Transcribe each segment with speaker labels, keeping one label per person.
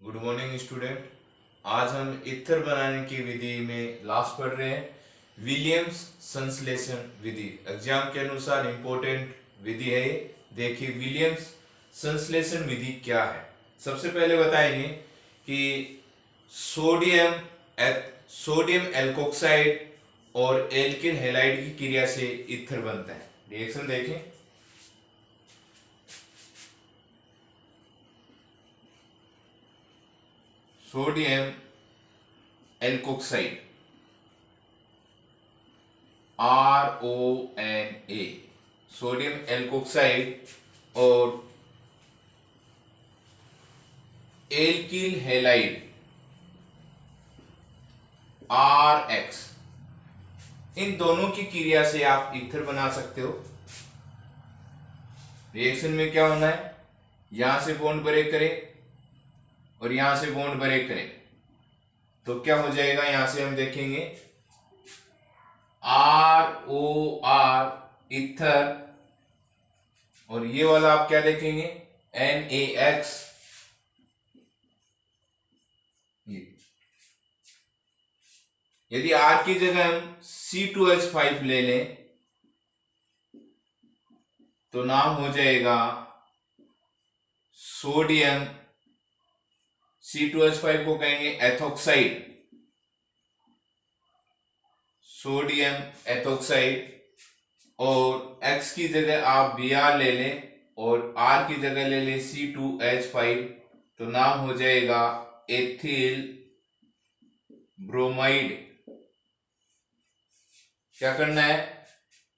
Speaker 1: Good morning student. आज हम ether बनाने की विधि में लास्ट पढ़ रहे हैं। विलियम्स संश्लेषण विधि एग्जाम के अनुसार इंपॉर्टेंट विधि है ये। देखिए विलियम्स संश्लेषण विधि क्या है। सबसे पहले बताएंगे कि सोडियम सोडियम एल्कोक्साइड और एल्किल हैलाइड की क्रिया से ईथर बनता है। रिएक्शन देखें। Sodium alkoxide RONA, sodium alkoxide और एल्किल हैलाइड RX, इन दोनों की क्रिया से आप ईथर बना सकते हो। रिएक्शन में क्या होना है, यहां से बॉन्ड ब्रेक करें और यहां से बॉन्ड ब्रेक करें तो क्या हो जाएगा। यहां से हम देखेंगे ROR ईथर, और ये वाला आप क्या देखेंगे NaX। यदि R की जगह हम C2H5 ले लें तो नाम हो जाएगा सोडियम, C2H5 को कहेंगे एथोक्साइड, सोडियम एथोक्साइड, और X की जगह आप Br ले लें और R की जगह ले लें C2H5 तो नाम हो जाएगा एथिल ब्रोमाइड। क्या करना है,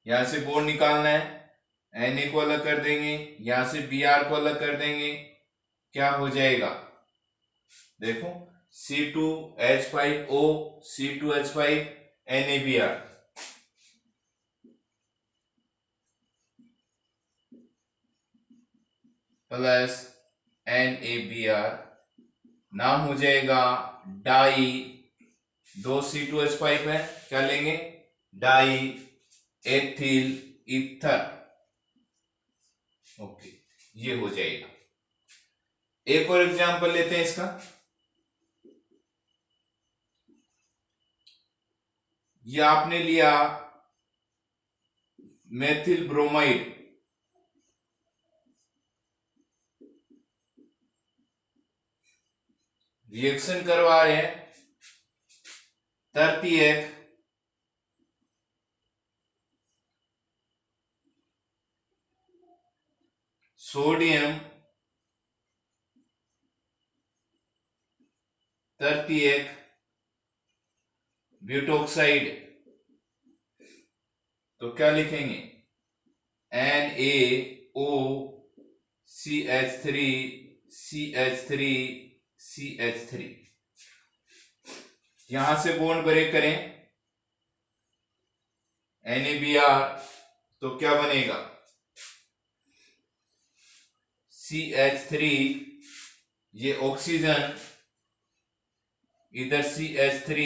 Speaker 1: यहां से बॉन्ड निकालना है, Na को अलग कर देंगे, यहां से Br को अलग कर देंगे, क्या हो जाएगा देखो C2H5O C2H5 NaBr plus NaBr, नाम हो जाएगा डाई, दो C2H5 है, क्या लेंगे डाई एथिल ईथर। ओके, ये हो जाएगा। एक और एग्जांपल लेते हैं इसका। ये आपने लिया मेथिल ब्रोमाइड, रिएक्शन करवा रहे हैं 38 सोडियम 38 ब्यूटोक्साइड, तो क्या लिखेंगे NaOCH3CH3CH3। यहां से बॉन्ड ब्रेक करें NaBr तो क्या बनेगा CH3, ये ऑक्सीजन, इधर CH3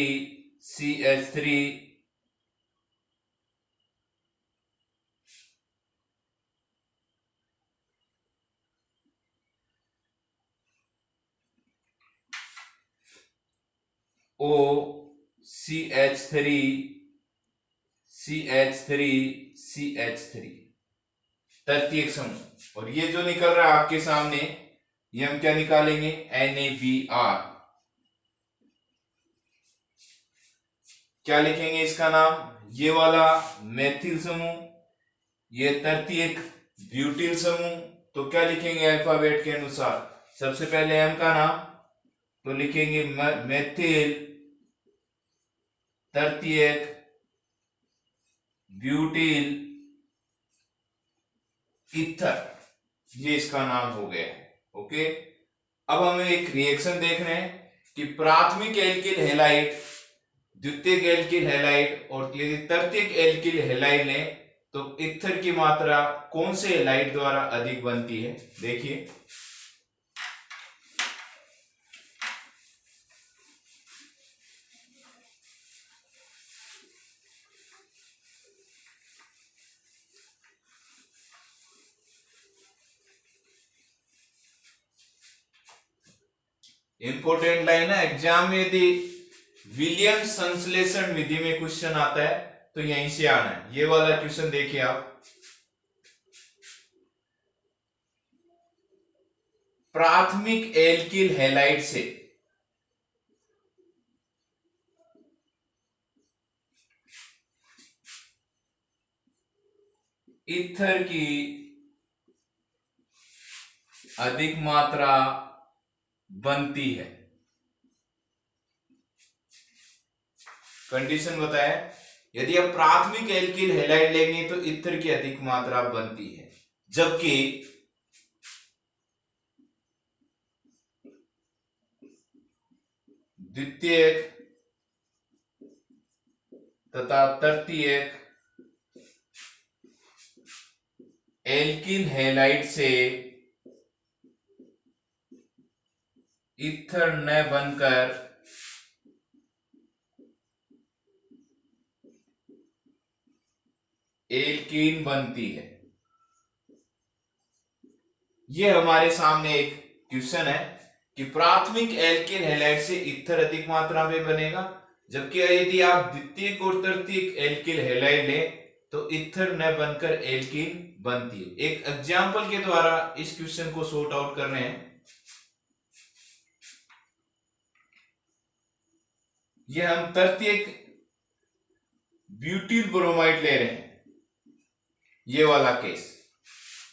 Speaker 1: O CH3 तृतीयक समूह। और ये जो निकल रहा है आपके सामने, ये हम क्या निकालेंगे NaBr। क्या लिखेंगे इसका नाम, ये वाला मेथिल समूह, ये तृतीयक ब्यूटिल समूह, तो क्या लिखेंगे अल्फाबेट के अनुसार। सबसे पहले M का नाम तो लिखेंगे मेथिल तृतीयक ब्यूटिल ईथर, ये इसका नाम हो गया है। ओके, अब हमें एक रिएक्शन देख रहे हैं कि प्राथमिक एल्किल हैलाइड, द्वितीयक एल्किल हैलाइड और यदि तृतीयक एल्किल हैलाइड लें तो ईथर की मात्रा कौन से हैलाइड द्वारा अधिक बनती है। देखिए इंपॉर्टेंट लाइन है। एग्जाम में यदि विलियम्स संश्लेषण विधि में क्वेश्चन आता है तो यहीं से आना है। ये वाला क्वेश्चन देखिए आप, प्राथमिक एल्किल हैलाइड से ईथर की अधिक मात्रा बनती है। कंडीशन बताया, यदि आप प्राथमिक एल्किल हैलाइड लेंगे तो ईथर की अधिक मात्रा बनती है, जबकि द्वितीयक तथा तृतीयक एल्किल हैलाइड से ईथर न बनकर एल्कीन बनती है। यह हमारे सामने एक क्वेश्चन है कि प्राथमिक एल्किल हैलाइड से ईथर अधिक मात्रा में बनेगा, जबकि यदि आप द्वितीयक और तृतीयक एल्किल हैलाइड लें तो ईथर न बनकर एल्कीन बनती है। एक एग्जाम्पल के द्वारा इस क्वेश्चन को सॉर्ट आउट करने हैं। यह हम तृतीयक ब्यूटिल ब्रोमाइड ले रहे हैं, ये वाला केस।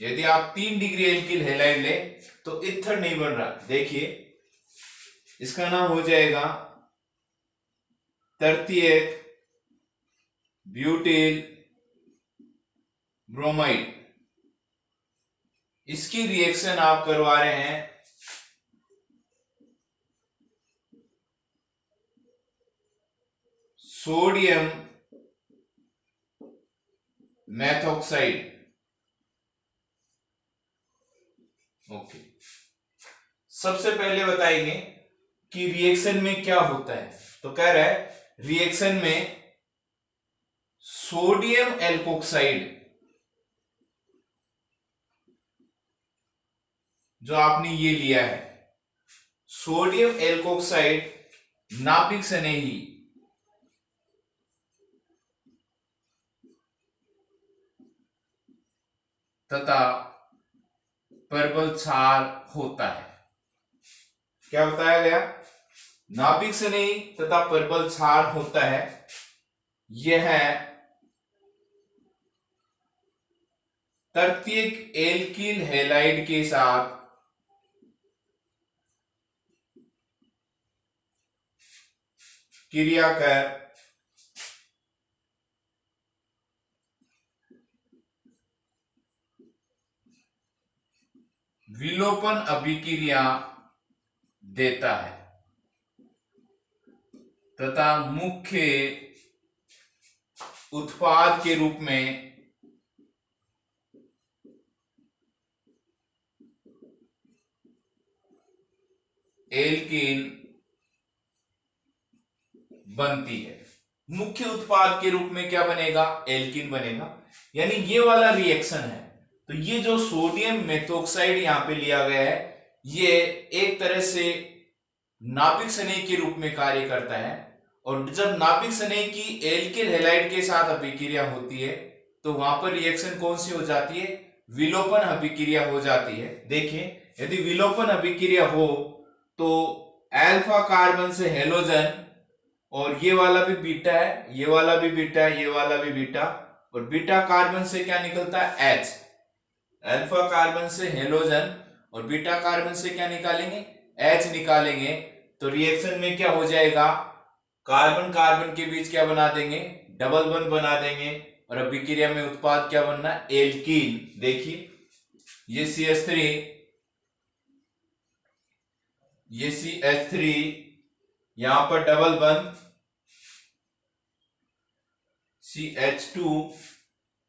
Speaker 1: यदि आप 3 डिग्री एल्किल हैलाइड ले तो ईथर नहीं बन रहा। देखिए इसका नाम हो जाएगा तृतीयक ब्यूटिल ब्रोमाइड। इसकी रिएक्शन आप करवा रहे हैं सोडियम मेथॉक्साइड। ओके, सबसे पहले बताएंगे कि रिएक्शन में क्या होता है। तो कह रहा है रिएक्शन में सोडियम एल्कोक्साइड, जो आपने ये लिया है, सोडियम एल्कोक्साइड नाभिक स्नेही तथा प्रबल क्षार होता है। क्या बताया गया? नाभिक स्नेही तथा प्रबल क्षार होता है। यह तृतीयक एल्किल हैलाइड के साथ क्रिया कर विलोपन अभिक्रिया देता है तथा मुख्य उत्पाद के रूप में एल्कीन बनती है। मुख्य उत्पाद के रूप में क्या बनेगा? एल्कीन बनेगा। यानी ये वाला रिएक्शन है। तो ये जो सोडियम मेथोक्साइड यहां पे लिया गया है, ये एक तरह से नाभिक स्नेह के रूप में कार्य करता है। और जब नाभिक स्नेह की एल्किल हैलाइड के साथ अभिक्रिया होती है तो वहां पर रिएक्शन कौन सी हो जाती है? विलोपन अभिक्रिया हो जाती है। देखिए यदि विलोपन अभिक्रिया हो तो अल्फा कार्बन से हेलोजन, और ये वाला भी बीटा है, ये वाला भी बीटा है, ये वाला भी बीटा, और बीटा कार्बन से क्या निकलता है? H। अल्फा कार्बन से हेलोजन और बीटा कार्बन से क्या निकालेंगे? H निकालेंगे। तो रिएक्शन में क्या हो जाएगा? कार्बन कार्बन के बीच क्या बना देंगे? डबल बॉन्ड बना देंगे। और अभिक्रिया में उत्पाद क्या बनना है? एल्कीन। देखिए ये CH3, ये CH3, यहां पर डबल बॉन्ड CH2,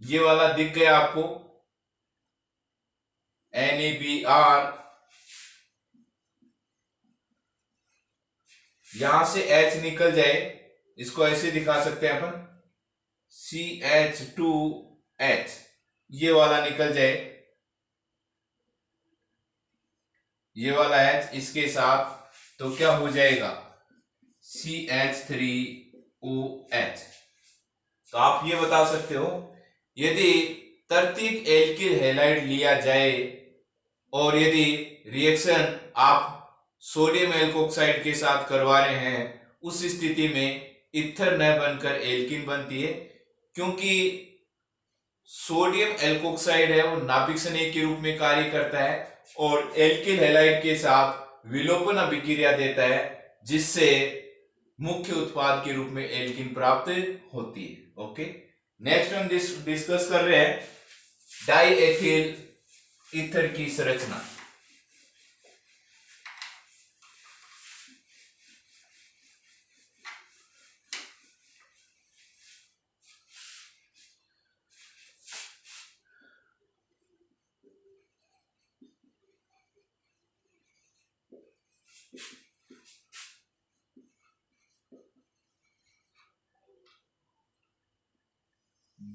Speaker 1: ये वाला दिख गया आपको NaBr, यहां से H निकल जाए, इसको ऐसे दिखा सकते हैं अपन CH2H, ये वाला निकल जाए, ये वाला H इसके साथ तो क्या हो जाएगा CH3OH। तो आप ये बता सकते हो यदि तर्तीक एल्किल हैलाइड लिया जाए और यदि रिएक्शन आप सोडियम एल्कोक्साइड के साथ करवा रहे हैं, उस स्थिति में इथर न बनकर एल्किन बनती है, क्योंकि सोडियम एल्कोक्साइड है वो नाभिक स्नेह के रूप में कार्य करता है और एल्किल हैलाइड के साथ विलोपन अभिक्रिया देता है, जिससे मुख्य उत्पाद के रूप में एल्किन प्राप्त होती है। ओके, नेक्स्ट हम डिस्कस कर रहे हैं डाई एथिल ईथर की संरचना।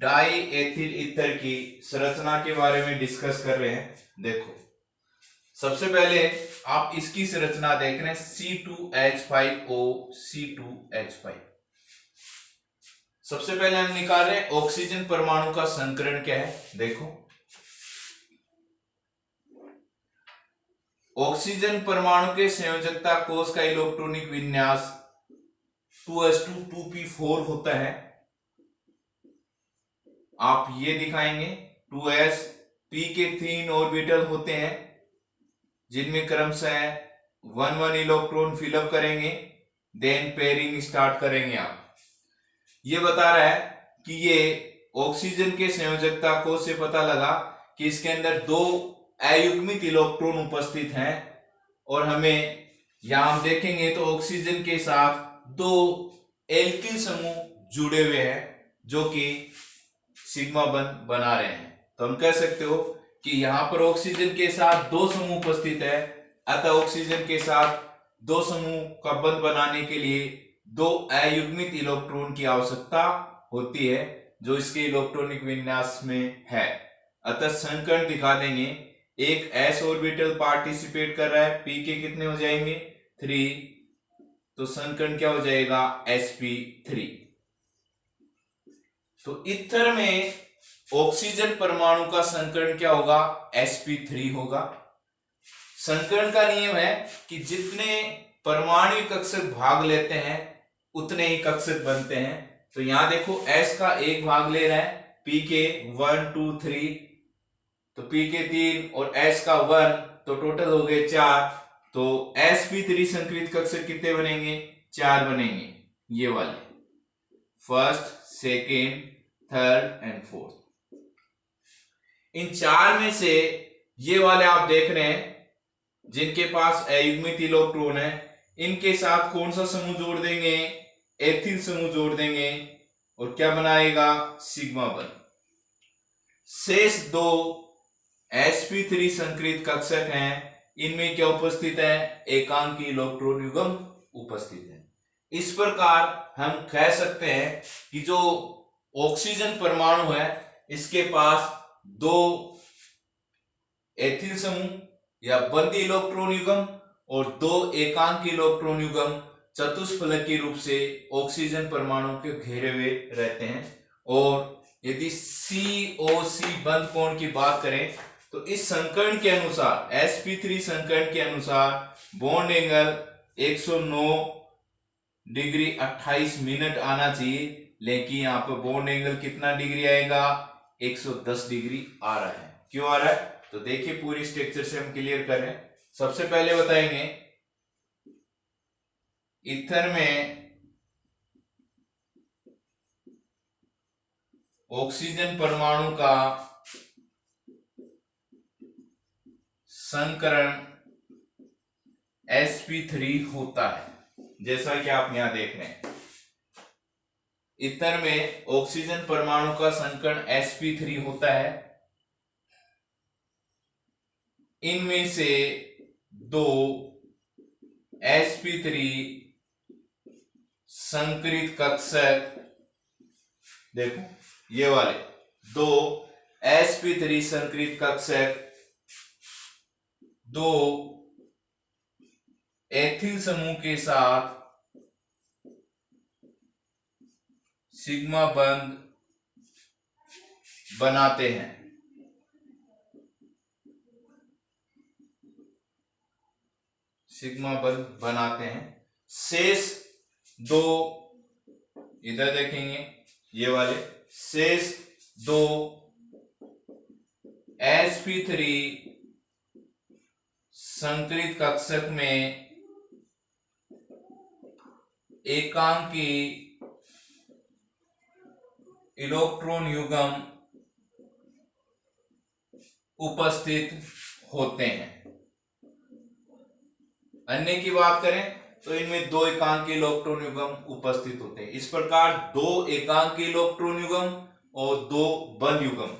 Speaker 1: डाई एथिल ईथर की संरचना के बारे में डिस्कस कर रहे हैं। देखो, सबसे पहले आप इसकी संरचना देख रहे हैं C2H5O C2H5। सबसे पहले हम निकाल रहे हैं ऑक्सीजन परमाणु का संकरण क्या है। देखो, ऑक्सीजन परमाणु के संयोजकता कोष का इलेक्ट्रॉनिक विन्यास 2s2 2p4 होता है। आप ये दिखाएंगे 2s p के 3 ऑर्बिटल होते हैं, जिनमें क्रमशः 1 इलेक्ट्रॉन फिलअप करेंगे, देन पेयरिंग स्टार्ट करेंगे। आप ये बता रहा है कि ये ऑक्सीजन के संयोजकता कोष से पता लगा कि इसके अंदर 2 अयुग्मित इलेक्ट्रॉन उपस्थित हैं, और हमें यहां हम देखेंगे तो ऑक्सीजन के साथ 2 एल्किल समूह जुड़े हुए हैं जो कि सिग्मा बंध बना रहे हैं। तो हम कह सकते हो कि यहां पर ऑक्सीजन के साथ 2 समूह उपस्थित है, अतः ऑक्सीजन के साथ 2 समूह का बंध बनाने के लिए 2 अयुग्मित इलेक्ट्रॉन की आवश्यकता होती है, जो इसके इलेक्ट्रॉनिक विन्यास में है। अतः संकरण दिखा देंगे, एक s ऑर्बिटल पार्टिसिपेट कर रहा है, p के कितने हो जाएंगे 3, तो संकरण क्या हो जाएगा sp3। तो ईथर में ऑक्सीजन परमाणु का संकरण क्या होगा sp3 होगा। संकरण का नियम है कि जितने परमाणु कक्षक भाग लेते हैं उतने ही कक्षक बनते हैं। तो यहां देखो s का एक भाग ले रहा है, p के 1 2 3, तो p के 3 और s का 1, तो टोटल हो गए 4। तो sp3 संकरित कक्षक कितने बनेंगे 4 बनेंगे, ये वाले first second third and fourth. इन 4 में से ये वाले आप देख रहे हैं जिनके पास अयुग्मित इलेक्ट्रॉन है, इनके साथ कौन सा समूह जोड़ देंगे एथिल समूह जोड़ देंगे, और क्या बनाएगा सिग्मा बंध। शेष 2 sp3 संकरित कक्षक हैं, इनमें क्या उपस्थित है एकांकी इलेक्ट्रॉन युग्म उपस्थित है। इस प्रकार हम कह सकते हैं कि जो ऑक्सीजन परमाणु है इसके पास 2 एथिल समूह या बंदी इलेक्ट्रॉन युग्म और 2 एकांकी इलेक्ट्रॉन युग्म चतुष्फलकीय रूप से ऑक्सीजन परमाणु के घेरे हुए रहते हैं। और यदि COC बंध कोण की बात करें तो इस संकरण के अनुसार sp3 संकरण के अनुसार बॉन्ड एंगल 109 डिग्री 28 मिनट आना चाहिए, लेकिन यहाँ पर बॉन्ड एंगल कितना डिग्री आएगा 110 डिग्री आ रहा है। क्यों आ रहा है तो देखिए पूरी स्ट्रक्चर से हम क्लियर करें। सबसे पहले बताएंगे ईथर में ऑक्सीजन परमाणु का संकरण sp3 होता है, जैसा कि आप यहां देख रहे हैं। ईथर में ऑक्सीजन परमाणु का संकरण sp3 होता है। इनमें से 2 sp3 संकरित कक्षक, देखो ये वाले 2 sp3 संकरित कक्षक 2 एथिल समूह के साथ सिग्मा बंध बनाते हैं। सिग्मा बंध बनाते हैं। शेष दो इधर देखेंगे, ये वाले शेष दो sp3 संकरित कक्षक में एकांकी इलेक्ट्रॉन युग्म उपस्थित होते हैं। अन्य की बात करें तो इनमें दो एकांकी इलेक्ट्रॉन युग्म उपस्थित होते हैं। इस प्रकार दो एकांकी इलेक्ट्रॉन युग्म और दो बंध युग्म,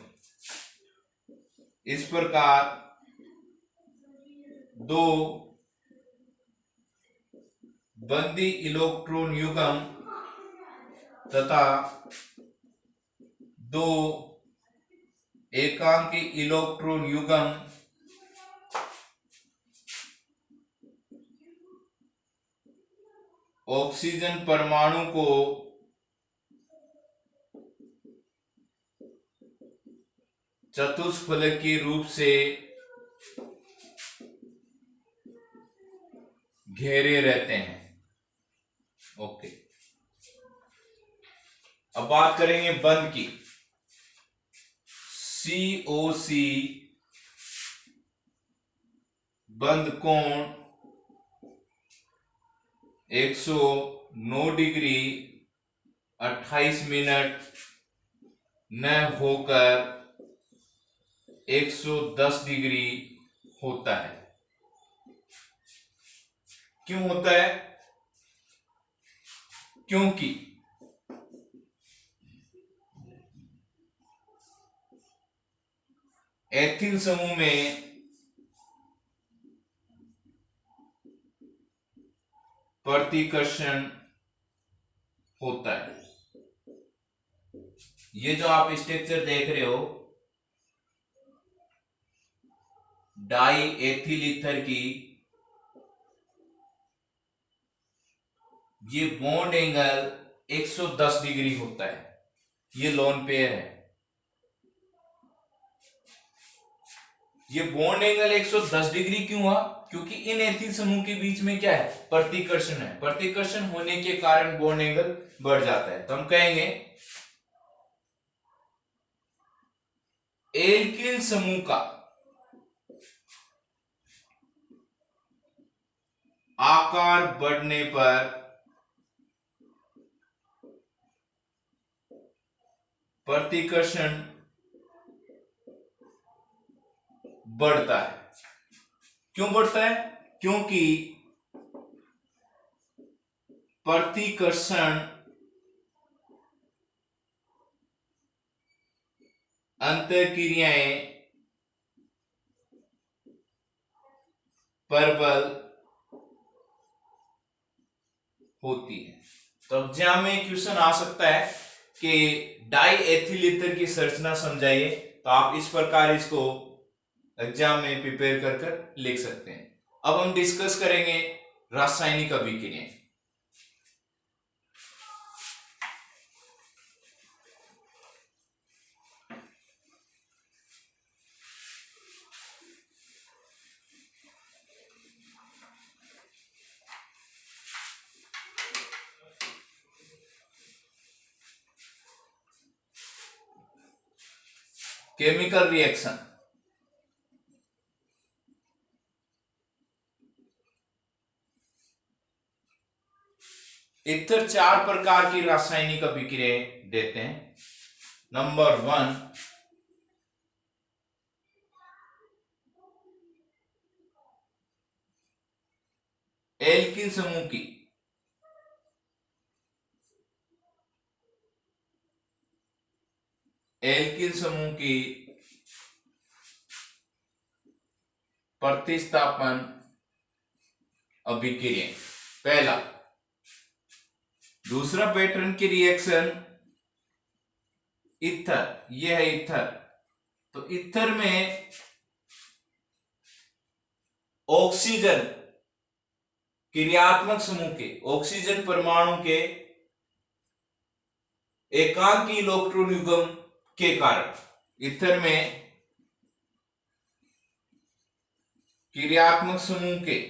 Speaker 1: इस प्रकार दो बंदी इलेक्ट्रॉन युग्म तथा दो एकांकी इलेक्ट्रॉन युग्म ऑक्सीजन परमाणु को चतुष्फलकीय रूप से घेरे रहते हैं। ओके, अब बात करेंगे बंध की। COC बंध कोण 109 डिग्री 28 मिनट न होकर 110 डिग्री होता है। क्यों होता है? क्योंकि एथिल समूह में प्रतिकर्षण होता है। ये जो आप स्ट्रक्चर देख रहे हो डाई एथिल ईथर की, ये बॉन्ड एंगल 110 डिग्री होता है। ये लोन पेयर है। ये बॉन्ड एंगल 110 डिग्री क्यों हुआ? क्योंकि इन एथिल समूह के बीच में क्या है? प्रतिकर्षण है। प्रतिकर्षण होने के कारण बॉन्ड एंगल बढ़ जाता है। तो हम कहेंगे एल्किल समूह का आकार बढ़ने पर प्रतिकर्षण बढ़ता है। क्यों बढ़ता है? क्योंकि प्रतिकर्षण अंतःक्रियाएं प्रबल होती है। तो एग्जाम में क्वेश्चन आ सकता है कि डाई एथिल ईथर की संरचना समझाइए। तो आप इस प्रकार इसको एग्जाम में प्रिपेयर कर लिख सकते हैं। अब हम डिस्कस करेंगे रासायनिक अभिक्रियाएं। Chemical reaction. ईथर चार प्रकार की रासायनिक अभिक्रियाएं देते हैं। नंबर 1, एल्किल समूह की प्रतिस्थापन अभिक्रिया। पहला। दूसरा पैटर्न की रिएक्शन ईथर, यह है ईथर। तो ईथर में ऑक्सीजन क्रियात्मक समूह के ऑक्सीजन परमाणु के एकांकी इलेक्ट्रॉन युग्म के कारण ईथर में क्रियात्मक समूह के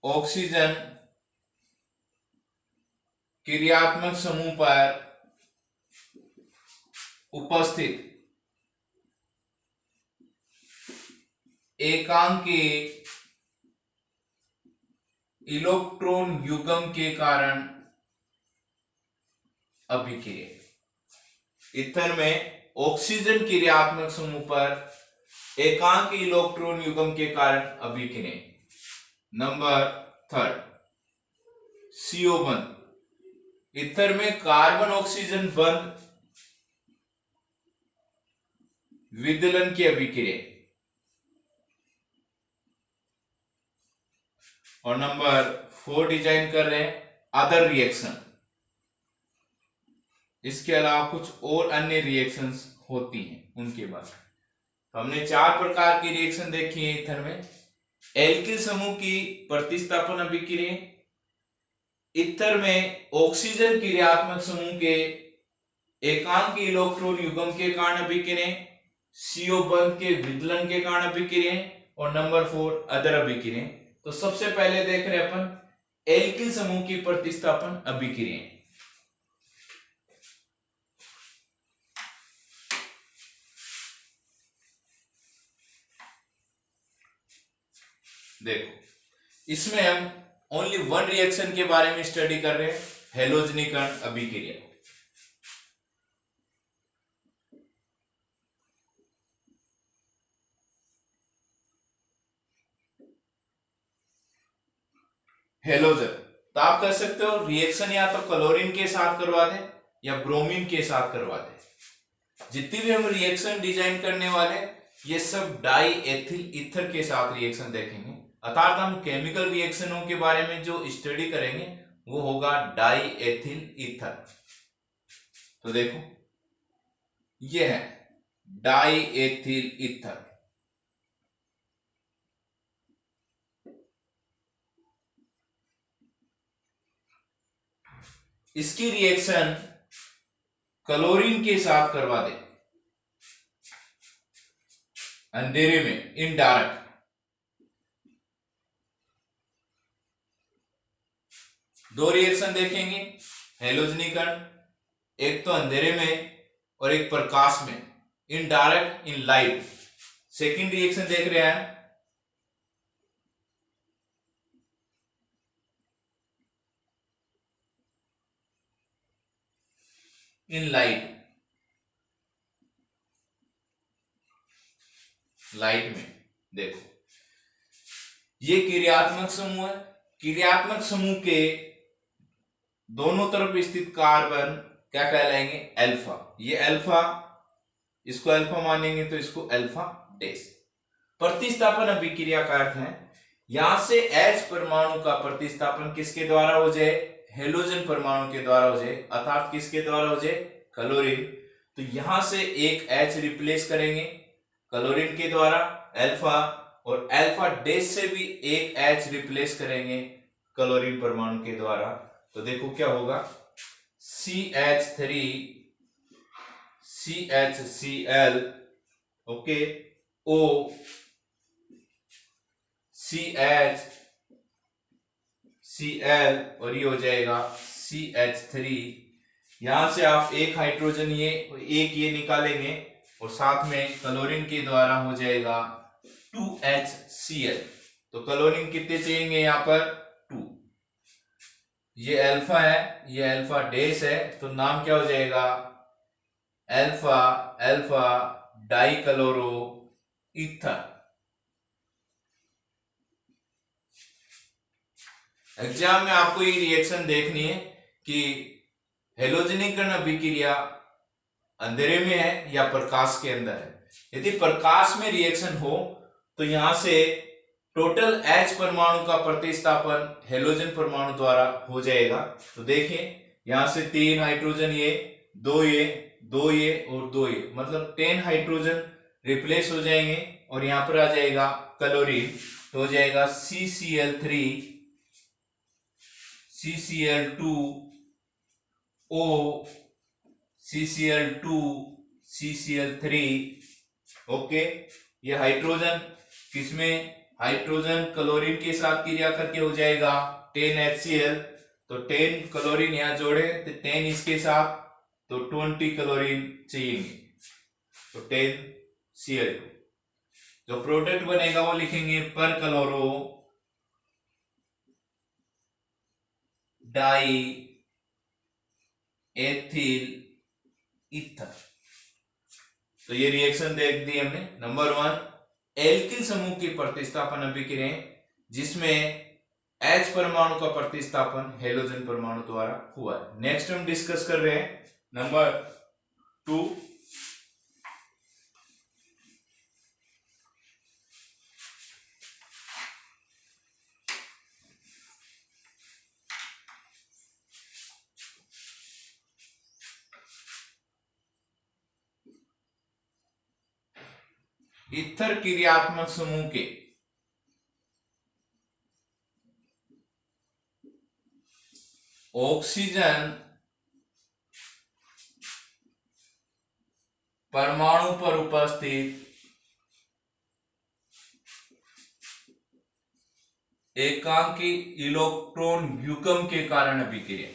Speaker 1: ऑक्सीजन क्रियात्मक समूह पर उपस्थित एकांकी इलेक्ट्रॉन युग्म के कारण अभिक्रिया। ईथर में ऑक्सीजन क्रियात्मक समूह पर एकांकी इलेक्ट्रॉन युग्म के कारण अभिक्रिया। नंबर 3 CO बंध। ईथर में कार्बन ऑक्सीजन बंध विदलन की अभिक्रिया। और नंबर 4 डिजाइन कर रहे हैं अदर रिएक्शन। इसके अलावा कुछ और अन्य रिएक्शंस होती हैं उनके बाद। तो हमने 4 प्रकार की रिएक्शन देखी है ईथर में। एल्किल समूह की प्रतिस्थापन अभिक्रिया, ईथर में ऑक्सीजन क्रियात्मक समूह के एकांकी इलेक्ट्रॉन युग्म के कारण अभिक्रिया, CO बंध के विदलन के कारण अभिक्रिया, और नंबर 4 अदर अभिक्रिया। तो सबसे पहले देख रहे हैं अपन एल्किल समूह की प्रतिस्थापन अभिक्रिया। देखो, इसमें हम ओनली वन रिएक्शन के बारे में स्टडी कर रहे हैं, हैलोजनीकरण अभिक्रिया। हेलोजन तो आप कर सकते हो रिएक्शन या तो क्लोरीन के साथ करवा दें या ब्रोमीन के साथ करवा दें। जितनी भी हम रिएक्शन डिजाइन करने वाले ये सब डाई एथिल ईथर के साथ रिएक्शन देखेंगे। अर्थात हम केमिकल रिएक्शनों के बारे में जो स्टडी करेंगे वो होगा डाई एथिल ईथर। तो देखो ये है डाई एथिल ईथर। इसकी रिएक्शन क्लोरीन के साथ करवा दे अंधेरे में इनडायरेक्ट। दो रिएक्शन देखेंगे हैलोजनीकरण, एक तो अंधेरे में और एक प्रकाश में, indirect in light. Second reaction देख रहे हैं इन लाइट, लाइट में। देखो ये क्रियात्मक समूह है। क्रियात्मक समूह के दोनों तरफ स्थित कार्बन क्या कहलाएंगे? अल्फा। ये अल्फा, इसको अल्फा मानेंगे तो इसको अल्फा डैश। प्रतिस्थापन अभिक्रिया का अर्थ है यहां से H परमाणु का प्रतिस्थापन किसके द्वारा हो जाए? हेलोजन परमाणु के द्वारा हो जाए, अर्थात किसके द्वारा हो जाए? क्लोरीन। तो यहां से एक H रिप्लेस करेंगे क्लोरीन के द्वारा अल्फा, और अल्फा डैश से भी एक H रिप्लेस करेंगे क्लोरीन परमाणु के द्वारा। तो देखो क्या होगा, CH3 CHCl, okay, O CH Cl, और ये हो जाएगा CH3। यहां से आप एक हाइड्रोजन ये एक ये निकालेंगे और साथ में क्लोरीन के द्वारा हो जाएगा 2HCl। तो क्लोरीन कितने चाहिए यहाँ पर? 2। ये अल्फा है, ये अल्फा डैश है, तो नाम क्या हो जाएगा? Alpha alpha dichloro ether. Exam में आपको ये रिएक्शन देखनी है कि हेलोजनीकरण अभिक्रिया अंधेरे में है या प्रकाश के अंदर है। यदि प्रकाश में रिएक्शन हो तो यहां से टोटल H परमाणु का प्रतिस्थापन हेलोजन परमाणु द्वारा हो जाएगा। तो देखिए यहां से 3 हाइड्रोजन, ये 2 ये 2 ये और 2 ये, मतलब 10 हाइड्रोजन रिप्लेस हो जाएंगे और यहां पर आ जाएगा क्लोरीन, तो हो जाएगा CCl3 CCl2O CCl2 CCl3। Okay, ये हाइड्रोजन किसमें, हाइड्रोजन क्लोरीन के साथ क्रिया करके हो जाएगा 10HCl, तो 10 क्लोरीन यहां जोड़े तो 10 इसके साथ, तो 20 क्लोरीन चाहिए, तो 10Cl2। जो प्रोडक्ट बनेगा वो लिखेंगे पर क्लोरो डाई एथिल ईथर। तो ये रिएक्शन देख दी हमने। नंबर 1, एल्किल समूह की प्रतिस्थापन अभिक्रिया जिसमें H परमाणु का प्रतिस्थापन हेलोजन परमाणु द्वारा हुआ है। नेक्स्ट हम डिस्कस कर रहे हैं नंबर 2, ईथर क्रियात्मक समूह के ऑक्सीजन परमाणु पर उपस्थित एकांकी इलेक्ट्रॉन युग्म के कारण अभिक्रिया।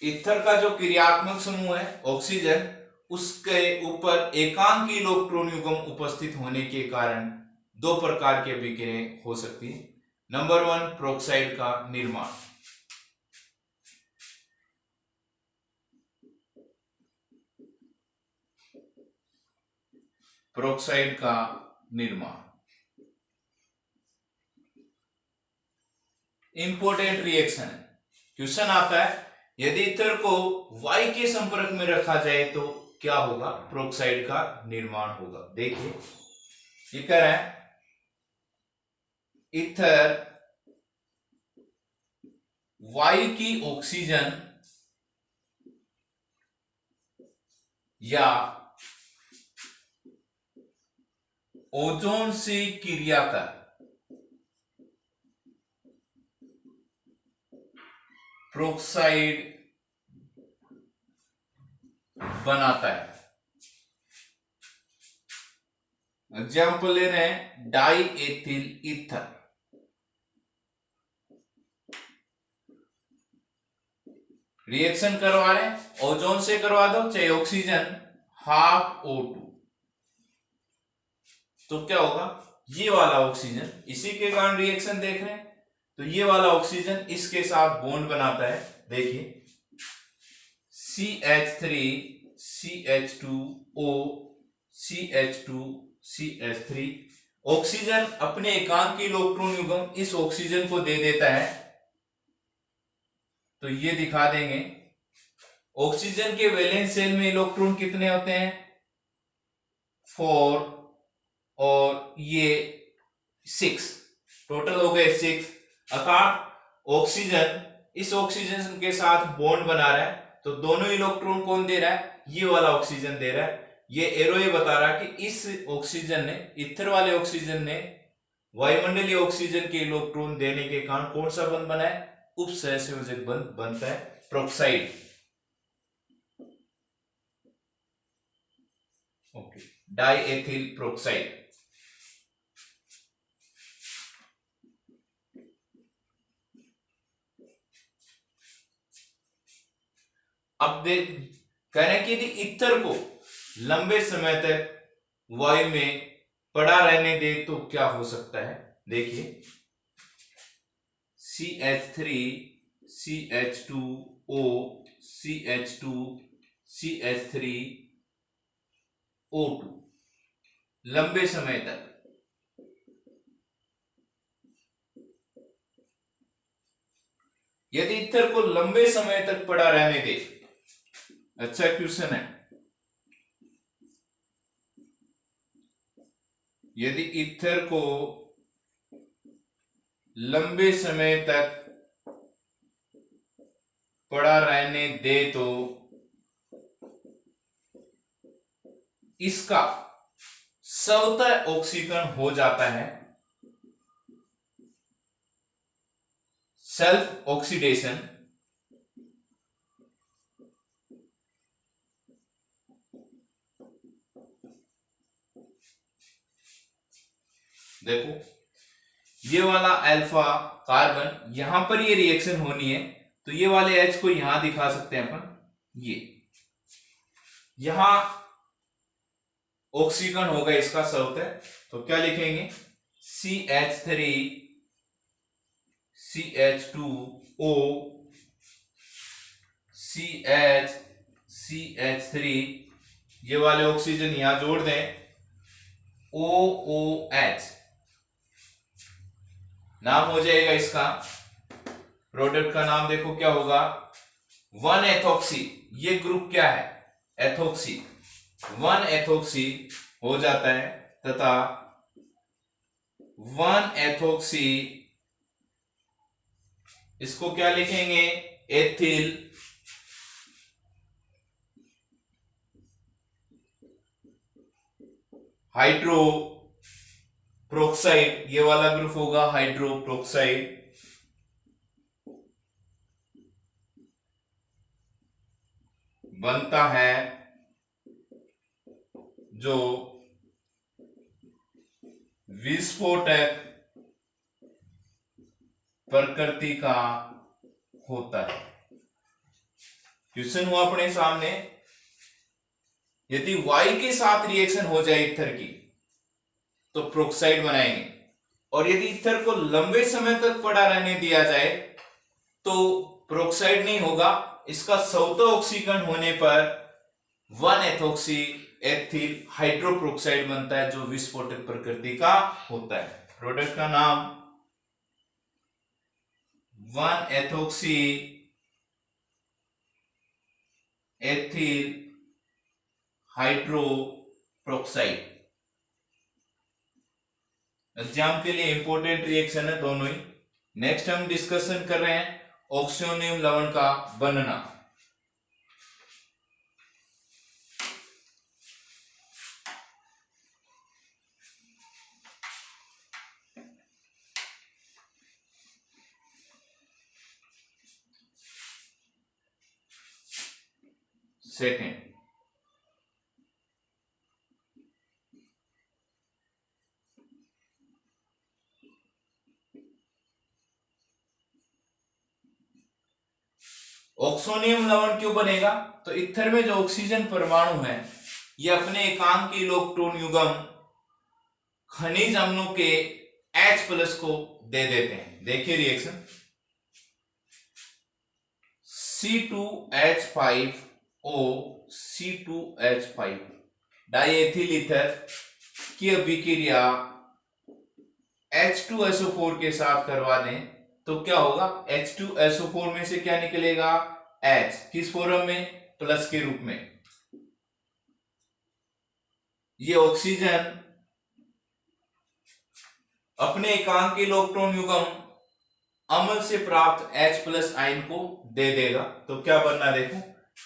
Speaker 1: ईथर का जो क्रियात्मक समूह है ऑक्सीजन, उसके ऊपर एकांकी इलेक्ट्रॉन युग्म उपस्थित होने के कारण दो प्रकार की अभिक्रिया हो सकती है। नंबर 1, प्रोक्साइड का निर्माण। प्रोक्साइड का निर्माण इंपॉर्टेंट रिएक्शन है। क्वेश्चन आता है यदि ईथर को Y के संपर्क में रखा जाए तो क्या होगा, प्रोक्साइड का निर्माण होगा। देखिए ये कह रहा है ईथर Y की ऑक्सीजन या ओजोन से क्रिया कर प्रोक्साइड बनाता है। एग्जाम्पल ले रहे हैं डाई एथिल ईथर। रिएक्शन करवा रहे हैं, ओजोन से करवा दो चाहे ऑक्सीजन, ½ O2, तो क्या होगा, ये वाला ऑक्सीजन इसी के कारण रिएक्शन देख रहे हैं, तो ये वाला ऑक्सीजन इसके साथ बॉन्ड बनाता है। देखिए CH3 CH2O CH2 CH3, oxygen अपने एकांकी इलेक्ट्रॉन युग्म इस ऑक्सीजन को दे देता है, तो ये दिखा देंगे ऑक्सीजन के वैलेंस शेल में इलेक्ट्रॉन कितने होते हैं, 4 और ये 6, टोटल हो गए 6। अर्थात ऑक्सीजन इस ऑक्सीजन के साथ बॉन्ड बना रहा है, तो दोनों इलेक्ट्रॉन कौन दे रहा है, ये वाला ऑक्सीजन दे रहा है। ये एरो ये बता रहा है कि इस ऑक्सीजन ने, ईथर वाले ऑक्सीजन ने वायुमंडलीय ऑक्सीजन के इलेक्ट्रॉन देने के कारण कौन सा बंध बना है, उपसहसंयोजक बंध बनता है, प्रोक्साइड। Okay, diethyl peroxide. अब देख कह रहे हैं कि यदि ईथर को लंबे समय तक वायु में पड़ा रहने दे तो क्या हो सकता है। देखिए CH3 CH2O CH2 CH3 O2 लंबे समय तक, यदि ईथर को लंबे समय तक पड़ा रहने दे, अच्छा क्वेश्चन है, यदि ईथर को लंबे समय तक पड़ा रहने दे तो इसका स्वतः ऑक्सीकरण हो जाता है, सेल्फ ऑक्सीडेशन। देखो ये वाला अल्फा कार्बन, यहां पर ये रिएक्शन होनी है, तो ये वाले H को यहां दिखा सकते हैं अपन, ये यहां ऑक्सीकरण होगा इसका स्वतः, तो क्या लिखेंगे CH3 CH2O CH3, ये वाले ऑक्सीजन यहां जोड़ दें, OOH नाम हो जाएगा इसका। प्रोडक्ट का नाम देखो क्या होगा, 1 एथोक्सी। ये ग्रुप क्या है, एथोक्सी, 1 एथोक्सी हो जाता है, तथा 1 एथोक्सी इसको क्या लिखेंगे, एथिल हाइड्रोप्रोक्साइड, ये वाला ग्रुप होगा हाइड्रोप्रोक्साइड। बनता है जो विस्फोटक प्रकृति का होता है। क्वेश्चन हुआ अपने सामने, यदि Y के साथ रिएक्शन हो जाए ईथर की तो प्रोक्साइड बनाएंगे, और यदि ईथर को लंबे समय तक पड़ा रहने दिया जाए तो प्रोक्साइड नहीं होगा, इसका स्वतः ऑक्सीकरण होने पर 1 एथोक्सी एथिल हाइड्रोप्रोक्साइड बनता है, जो विस्फोटक प्रकृति का होता है। प्रोडक्ट का नाम 1 एथोक्सी एथिल हाइड्रोप्रोक्साइड। एग्जाम के लिए इंपॉर्टेंट रिएक्शन है दोनों ही। नेक्स्ट हम डिस्कशन कर रहे हैं ऑक्सियोनियम लवण का बनना। सेकेंड, ऑक्सोनियम लवण क्यों बनेगा, तो इथर में जो ऑक्सीजन परमाणु है ये अपने एकांकी इलेक्ट्रॉन युग्म खनिज अम्लों के H+ को दे देते हैं। देखिए reaction, C2H5O C2H5 diethyl ether की अभिक्रिया H2SO4 के साथ करवा दें तो क्या होगा, H2SO4 में से क्या निकलेगा, H, किस फॉर्म में, प्लस के रूप में। ये ऑक्सीजन अपने एकांकी इलेक्ट्रॉन युग्म अम्ल से प्राप्त H+ आयन को दे देगा, तो क्या बनना देखो,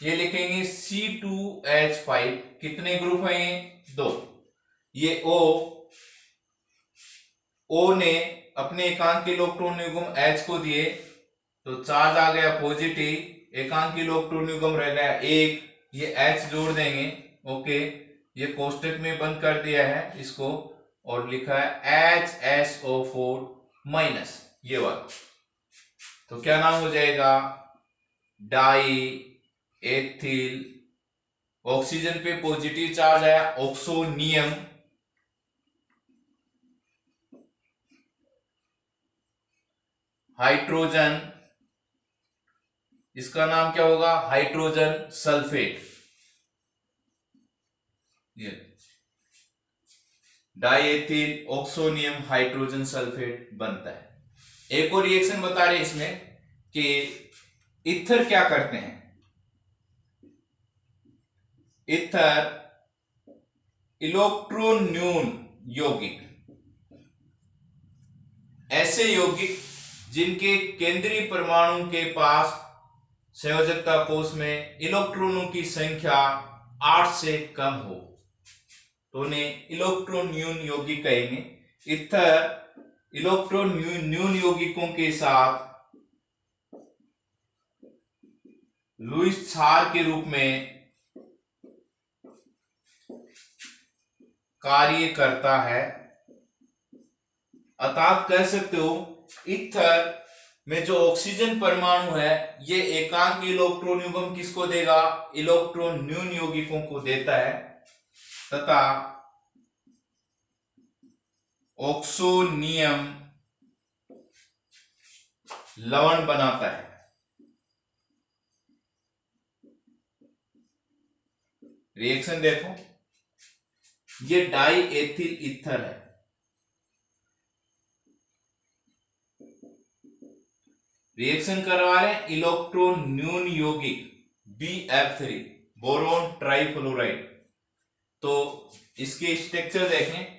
Speaker 1: ये लिखेंगे C2H5, कितने ग्रुप है ये, 2, ये O ने अपने एकांकी इलेक्ट्रॉन युग्म H को दिए तो चार्ज आ गया पॉजिटिव, एकांकी इलेक्ट्रॉन युग्म रह गया 1, ये H जोड़ देंगे, ओके, ये कोष्टक में बंद कर दिया है इसको, और लिखा है HSO4-, ये वाला, तो क्या नाम हो जाएगा, डाई एथिल, ऑक्सीजन पे पॉजिटिव चार्ज आया, ऑक्सोनियम, हाइड्रोजन, इसका नाम क्या होगा, हाइड्रोजन सल्फेट, ये डाइएथिल ऑक्सोनियम हाइड्रोजन सल्फेट बनता है। एक और रिएक्शन बता रहे इसमें कि इथर क्या करते हैं, इथर इलेक्ट्रॉन न्यून यौगिक, ऐसे यौगिक जिनके केंद्रीय परमाणु के पास संयोजकता कोष में इलेक्ट्रॉनों की संख्या 8 से कम हो, तो उन्हें इलेक्ट्रॉन न्यून यौगिक कहेंगे। ईथर इलेक्ट्रॉन न्यून यौगिकों के साथ लुईस क्षार के रूप में कार्य करता है। अर्थात कह सकते हो ईथर में जो ऑक्सीजन परमाणु है ये एकांक इलेक्ट्रॉन युग्म किसको देगा? इलेक्ट्रॉन न्यून यौगिकों को देता है तथा ऑक्सोनियम लवण बनाता है। रिएक्शन देखो, ये डाई एथिल ईथर है। रिएक्शन करवा रहे हैं इलेक्ट्रॉन न्यून यौगिक BF3 बोरोन ट्राइफ्लोराइड। तो इसके स्ट्रक्चर देखें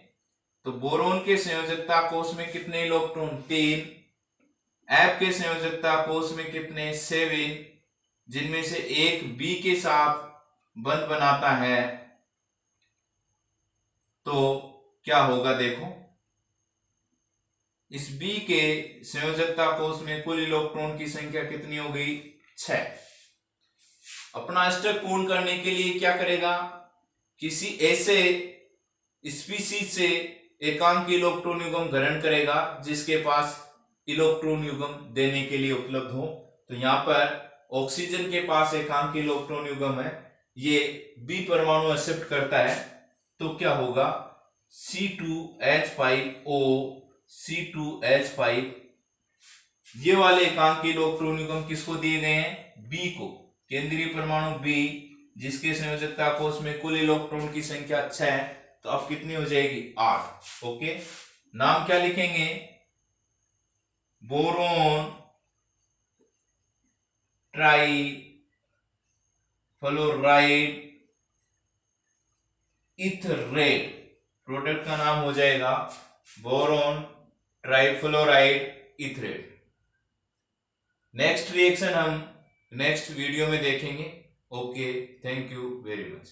Speaker 1: तो बोरोन के संयोजकता कोष में कितने इलेक्ट्रॉन? 3। F के संयोजकता कोष में कितने? 7, जिनमें से एक B के साथ बंध बनाता है। तो क्या होगा देखो, इस B के संयोजकता कोष में कुल इलेक्ट्रॉन की संख्या कितनी हो गई? 6। अपना स्टेप पूर्ण करने के लिए क्या करेगा? किसी ऐसे स्पीशीज से एकांक इलेक्ट्रॉन युग्म ग्रहण करेगा जिसके पास इलेक्ट्रॉन युग्म देने के लिए उपलब्ध हो। तो यहाँ पर ऑक्सीजन के पास एकांक इलेक्ट्रॉन युग्म है, ये B परमाणु एक्सेप्ट करता है। तो क्या होगा? C2H5O C2H5 ये वाले एकांक इलेक्ट्रॉन युग्म किसको दिए गए हैं? B को। केंद्रीय परमाणु B जिसके संयोजकता कोष में कुल इलेक्ट्रॉन की संख्या 6 है, तो अब कितनी हो जाएगी? 8। ओके, नाम क्या लिखेंगे? Boron trifluoride ईथरेट। प्रोडक्ट का नाम हो जाएगा बोरोन ट्राइफ्लोराइड ईथरेट। नेक्स्ट रिएक्शन हम नेक्स्ट वीडियो में देखेंगे। Okay, thank you very much.